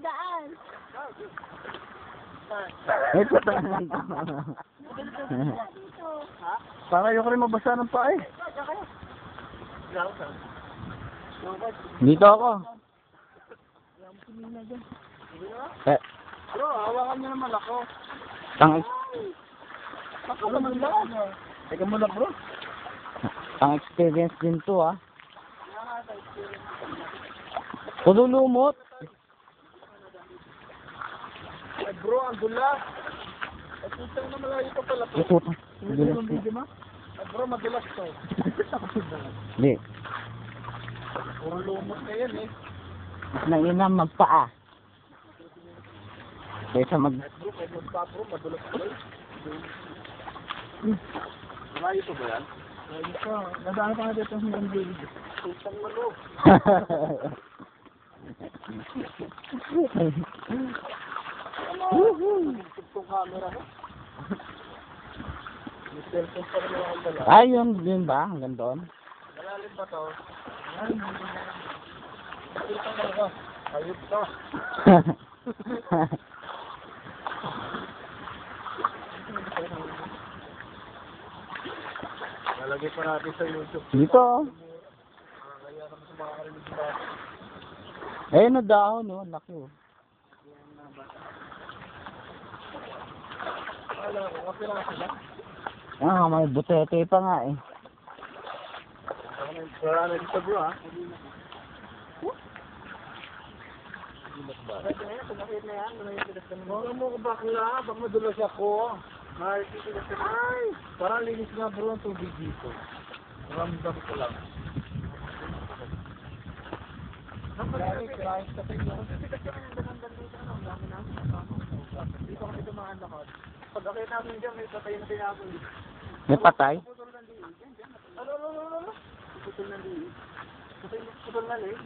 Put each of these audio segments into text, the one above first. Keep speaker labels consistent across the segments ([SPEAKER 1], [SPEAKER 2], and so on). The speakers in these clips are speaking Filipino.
[SPEAKER 1] daan.
[SPEAKER 2] Ito tanan. Para ayoko rin mabasa ng paa eh. Dito ako. Eh.
[SPEAKER 3] Bro, hawakan niyo naman ako. Ako naman ba? Teka muna bro.
[SPEAKER 2] Ang experience din to ah. Kululumot.
[SPEAKER 3] Ay bro, ang gula. At isang na malayo pa pala po.
[SPEAKER 2] Ito.
[SPEAKER 3] Hindi mo video mo? Ay bro, madulas to.
[SPEAKER 2] Hindi.
[SPEAKER 3] Puro lumot na yan eh.
[SPEAKER 2] Mas nainam magpaa. Kaysa mag...
[SPEAKER 3] Bro, kaya magpa bro, madulas to eh. Malayo pa ba yan? Malayo pa. Nadaan pa nga dito sa mga video. Isang malo. Itong camera ko. May cellphone pa rin ang dala.
[SPEAKER 2] Ay, yun ba? Hanggang doon?
[SPEAKER 3] Malalim ba to? Ito talaga. Ayup ka. Nalagay pa natin sa YouTube.
[SPEAKER 2] Dito.
[SPEAKER 3] Kaya kami sa mga karinig ba?
[SPEAKER 2] Ayun na dahon, no? Laki, oh.
[SPEAKER 3] Wala ko. Okay lang sila.
[SPEAKER 2] Ah, may butete pa nga, eh.
[SPEAKER 3] Wala na dito bro ha. Huwag mo ko bakla. Bak madulas ako. Ay, parang linis nga bro ang tubig dito. Ramdam ko lang. Dito kami dumaan lahat. Pag akit namin dyan, may patay na tinapon.
[SPEAKER 2] May patay?
[SPEAKER 3] Ano? Putol na liit. Putol na liit.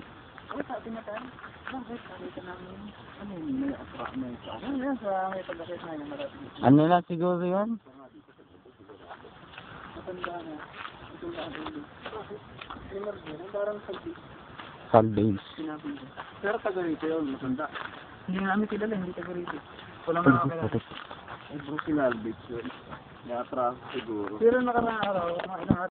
[SPEAKER 3] Ay, sa atin na tayo. Bakit? Nakita namin. Ano yun? May atra. Ano yan? Sa may pag-akit na yun.
[SPEAKER 2] Ano lang siguro yun?
[SPEAKER 3] Matanda na. Putol na ang liit. Bakit? Parang salbis.
[SPEAKER 2] Salvage.
[SPEAKER 3] Sinabi ko. Pero taga rito yun, matanda. Hindi namin kilala, hindi taga rito. Walang nakakilala. Ay, bro, sinalbage yun. Natra siguro. Pero nakarang araw, mga ilang